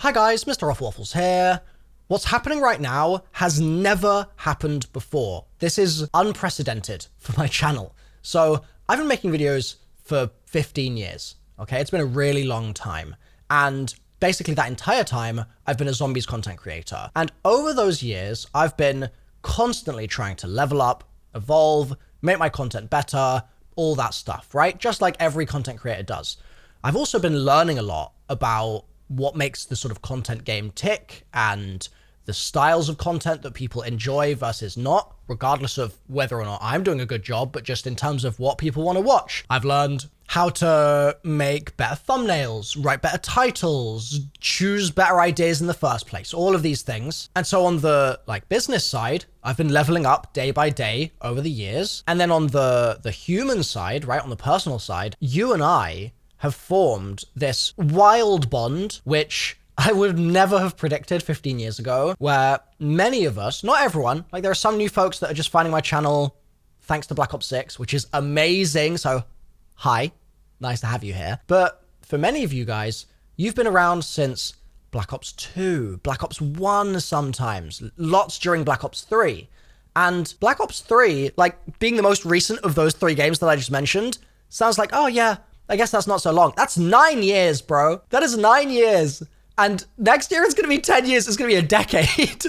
Hi guys, MrRoflWaffles here. What's happening right now has never happened before. This is unprecedented for my channel. So I've been making videos for 15 years, okay? It's been a really long time. And basically that entire time, I've been a zombies content creator. And over those years, I've been constantly trying to level up, evolve, make my content better, all that stuff, right? Just like every content creator does. I've also been learning a lot about what makes the sort of content game tick and the styles of content that people enjoy versus not, regardless of whether or not I'm doing a good job, but just in terms of what people want to watch. I've learned how to make better thumbnails, write better titles, choose better ideas in the first place, all of these things. And so on the business side, I've been leveling up day by day over the years. And then on the human side, right, on the personal side, you and I have formed this wild bond, which I would never have predicted 15 years ago, where many of us, not everyone, like there are some new folks that are just finding my channel thanks to Black Ops 6, which is amazing. So hi, nice to have you here. But for many of you guys, you've been around since Black Ops 2, Black Ops 1 sometimes, lots during Black Ops 3. And Black Ops 3, like being the most recent of those 3 games that I just mentioned, sounds like, oh yeah, I guess that's not so long. That's 9 years, bro. That is 9 years. And next year it's going to be 10 years. It's going to be a decade.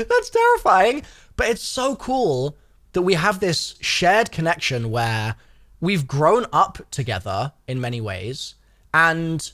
That's terrifying. But it's so cool that we have this shared connection where we've grown up together in many ways. And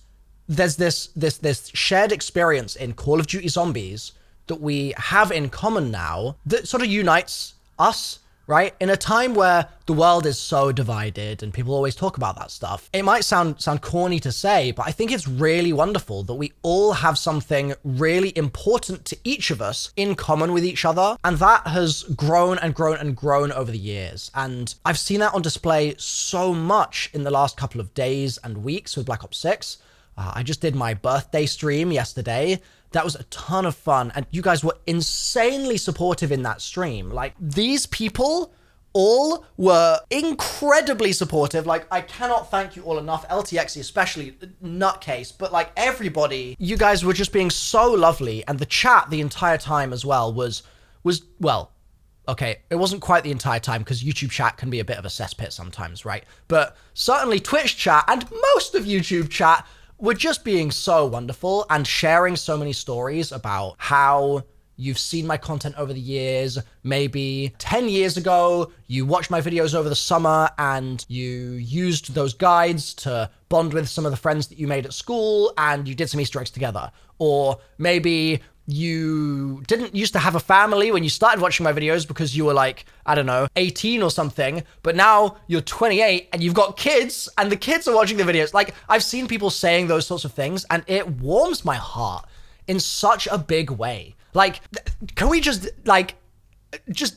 there's this shared experience in Call of Duty Zombies that we have in common now that sort of unites us, right? In a time where the world is so divided and people always talk about that stuff. It might sound corny to say, but I think it's really wonderful that we all have something really important to each of us in common with each other. And that has grown and grown and grown over the years. And I've seen that on display so much in the last couple of days and weeks with Black Ops 6. I just did my birthday stream yesterday. That was a ton of fun, and you guys were insanely supportive in that stream. Like, these people all were incredibly supportive. Like, I cannot thank you all enough. LTXE especially, nutcase, but like everybody, you guys were just being so lovely, and the chat the entire time as well was well, okay, it wasn't quite the entire time because YouTube chat can be a bit of a cesspit sometimes, right? But certainly Twitch chat and most of YouTube chat were just being so wonderful and sharing so many stories about how you've seen my content over the years. Maybe 10 years ago, you watched my videos over the summer and you used those guides to bond with some of the friends that you made at school and you did some Easter eggs together. Or maybe you didn't used to have a family when you started watching my videos because you were like, I don't know, 18 or something, but now you're 28 and you've got kids and the kids are watching the videos. Like, I've seen people saying those sorts of things and it warms my heart in such a big way. Like, can we just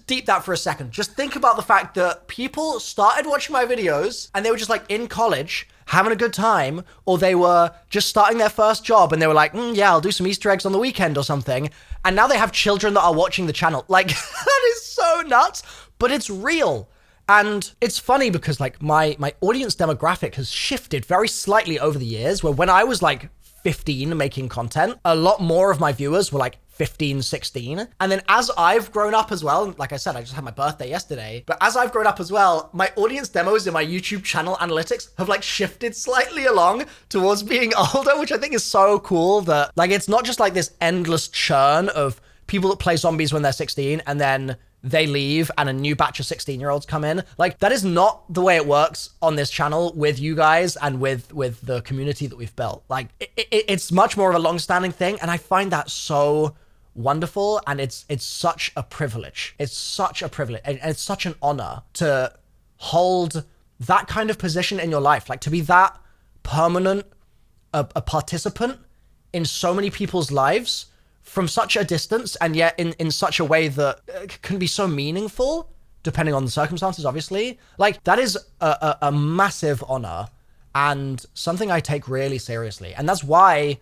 deep that for a second? Just think about the fact that people started watching my videos and they were just like in college having a good time, or they were just starting their first job and they were like, yeah, I'll do some Easter eggs on the weekend or something. And now they have children that are watching the channel. Like, that is so nuts, but it's real. And it's funny because like my audience demographic has shifted very slightly over the years, where when I was like 15 making content, a lot more of my viewers were like 15, 16. And then as I've grown up as well, like I said, I just had my birthday yesterday, but as I've grown up as well, my audience demos in my YouTube channel analytics have like shifted slightly along towards being older, which I think is so cool that like, it's not just like this endless churn of people that play zombies when they're 16 and then they leave and a new batch of 16-year-olds come in. Like, that is not the way it works on this channel with you guys and with the community that we've built. Like, it's much more of a long-standing thing, and I find that so wonderful, and it's such a privilege. It's such a privilege, and it's such an honor to hold that kind of position in your life, like to be that permanent, a participant in so many people's lives from such a distance, and yet in such a way that can be so meaningful, depending on the circumstances, obviously. Like, that is a massive honor and something I take really seriously. And that's why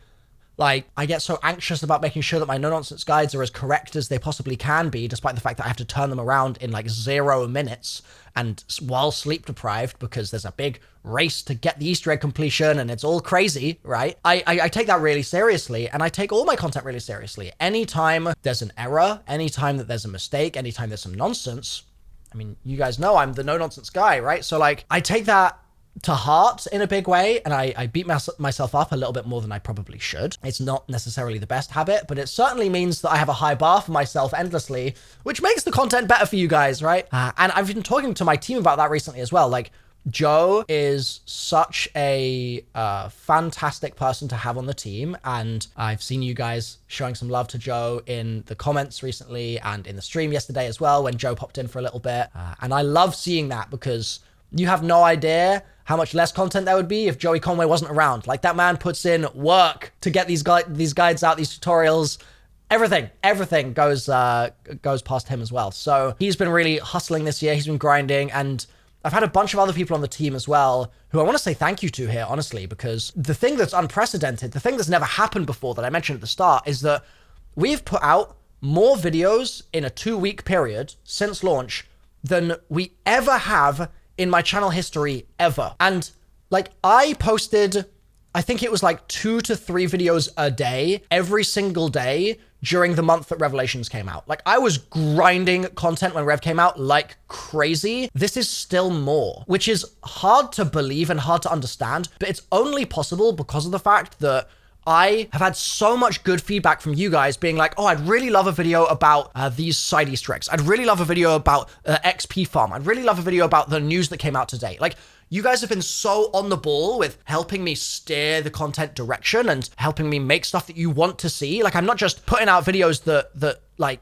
Like, I get so anxious about making sure that my no-nonsense guides are as correct as they possibly can be, despite the fact that I have to turn them around in like 0 minutes and while sleep deprived because there's a big race to get the Easter egg completion and it's all crazy, right? I take that really seriously, and I take all my content really seriously. Anytime there's an error, anytime that there's a mistake, anytime there's some nonsense, I mean, you guys know I'm the no-nonsense guy, right? So like, I take that to heart in a big way, and I beat myself up a little bit more than I probably should. It's not necessarily the best habit, but it certainly means that I have a high bar for myself endlessly, which makes the content better for you guys, right? And I've been talking to my team about that recently as well. Like, Joe is such a fantastic person to have on the team, and I've seen you guys showing some love to Joe in the comments recently and in the stream yesterday as well when Joe popped in for a little bit. And I love seeing that because you have no idea how much less content there would be if Joey Conway wasn't around. Like, that man puts in work to get these guides out, these tutorials. Everything goes past him as well. So he's been really hustling this year. He's been grinding, and I've had a bunch of other people on the team as well who I want to say thank you to here, honestly, because the thing that's unprecedented, the thing that's never happened before that I mentioned at the start, is that we've put out more videos in a 2-week period since launch than we ever have in my channel history ever. And like, I posted, I think it was like 2 to 3 videos a day, every single day during the month that Revelations came out. Like, I was grinding content when Rev came out like crazy. This is still more, which is hard to believe and hard to understand, but it's only possible because of the fact that I have had so much good feedback from you guys being like, oh, I'd really love a video about these side Easter eggs. I'd really love a video about XP farm. I'd really love a video about the news that came out today. Like, you guys have been so on the ball with helping me steer the content direction and helping me make stuff that you want to see. Like, I'm not just putting out videos that like,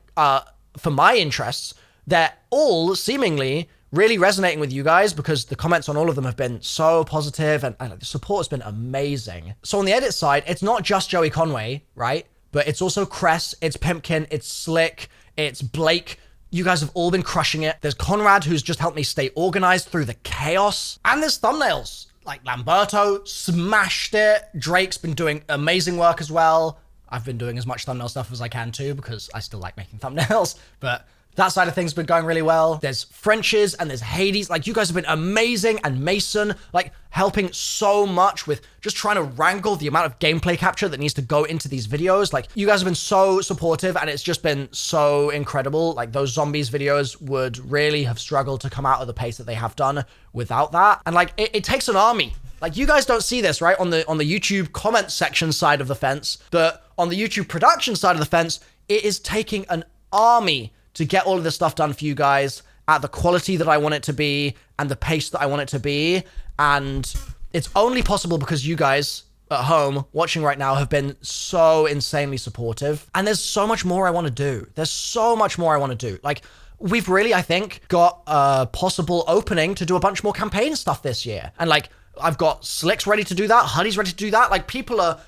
for my interests. They're all seemingly really resonating with you guys because the comments on all of them have been so positive, and the support has been amazing. So on the edit side, it's not just Joey Conway, right? But it's also Cress, it's Pimpkin, it's Slick, it's Blake. You guys have all been crushing it. There's Conrad, who's just helped me stay organized through the chaos. And there's thumbnails. Like, Lamberto smashed it. Drake's been doing amazing work as well. I've been doing as much thumbnail stuff as I can too because I still like making thumbnails, but that side of things has been going really well. There's French's and there's Hades. Like, you guys have been amazing, and Mason, like, helping so much with just trying to wrangle the amount of gameplay capture that needs to go into these videos. Like, you guys have been so supportive, and it's just been so incredible. Like, those zombies videos would really have struggled to come out at the pace that they have done without that. And like, it takes an army. Like, you guys don't see this, right? On the YouTube comment section side of the fence, but on the YouTube production side of the fence, it is taking an army to get all of this stuff done for you guys at the quality that I want it to be and the pace that I want it to be. And it's only possible because you guys at home watching right now have been so insanely supportive. And there's so much more I want to do. There's so much more I want to do. Like, we've really, I think, got a possible opening to do a bunch more campaign stuff this year. And like, I've got Slicks ready to do that. Honey's ready to do that. Like, people are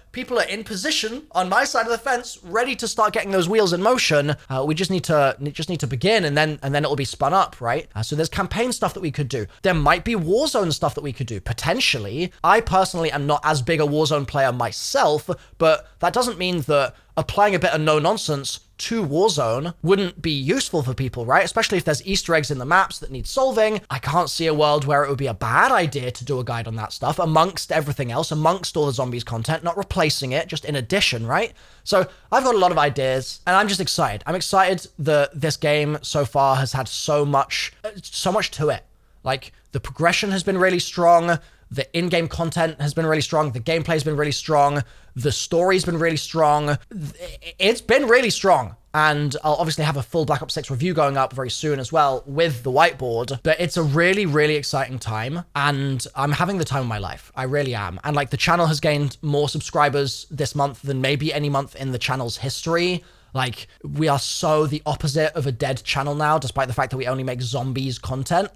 in position on my side of the fence, ready to start getting those wheels in motion. We just need to begin, and then it'll be spun up, right? So there's campaign stuff that we could do. There might be Warzone stuff that we could do potentially. I personally am not as big a Warzone player myself, but that doesn't mean that applying a bit of no nonsense to Warzone wouldn't be useful for people, right? Especially if there's Easter eggs in the maps that need solving. I can't see a world where it would be a bad idea to do a guide on that stuff amongst everything else, amongst all the zombies content, not replacing it, just in addition, right? So I've got a lot of ideas, and I'm just excited. I'm excited that this game so far has had so much to it. Like, the progression has been really strong. The in-game content has been really strong. The gameplay has been really strong. The story's been really strong. It's been really strong. And I'll obviously have a full Black Ops 6 review going up very soon as well with the whiteboard. But it's a really, really exciting time. And I'm having the time of my life. I really am. And like, the channel has gained more subscribers this month than maybe any month in the channel's history. Like, we are so the opposite of a dead channel now, despite the fact that we only make zombies content.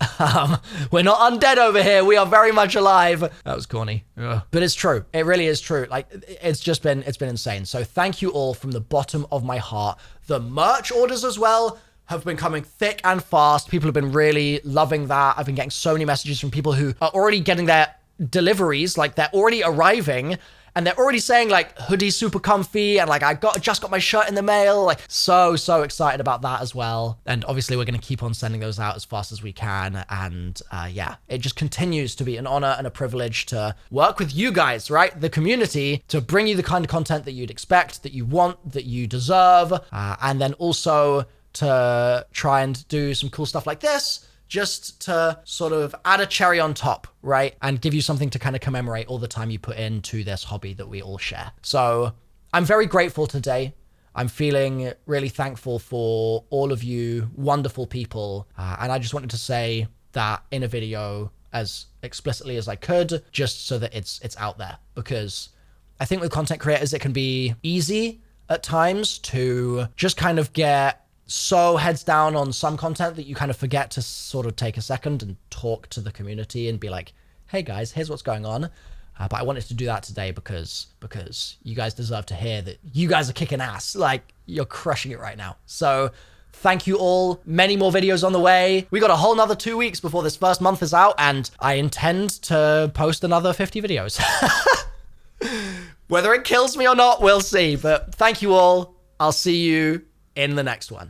We're not undead over here. We are very much alive. That was corny. Ugh. But it's true. It really is true. Like, it's been insane. So thank you all from the bottom of my heart. The merch orders as well have been coming thick and fast. People have been really loving that. I've been getting so many messages from people who are already getting their deliveries, like they're already arriving. and they're already saying like hoodie's super comfy, and like I just got my shirt in the mail. Like so excited about that as well. And obviously we're going to keep on sending those out as fast as we can. And yeah, it just continues to be an honor and a privilege to work with you guys, right? The community, to bring you the kind of content that you'd expect, that you want, that you deserve. And then also to try and do some cool stuff like this, just to sort of add a cherry on top, right? And give you something to kind of commemorate all the time you put into this hobby that we all share. So I'm very grateful today. I'm feeling really thankful for all of you wonderful people. And I just wanted to say that in a video as explicitly as I could, just so that it's out there. Because I think with content creators, it can be easy at times to just kind of get so heads down on some content that you kind of forget to sort of take a second and talk to the community and be like, hey guys, here's what's going on. But I wanted to do that today because you guys deserve to hear that you guys are kicking ass. Like, you're crushing it right now. So thank you all. Many more videos on the way. We got a whole nother 2 weeks before this first month is out, and I intend to post another 50 videos. Whether it kills me or not, we'll see. But thank you all. I'll see you in the next one.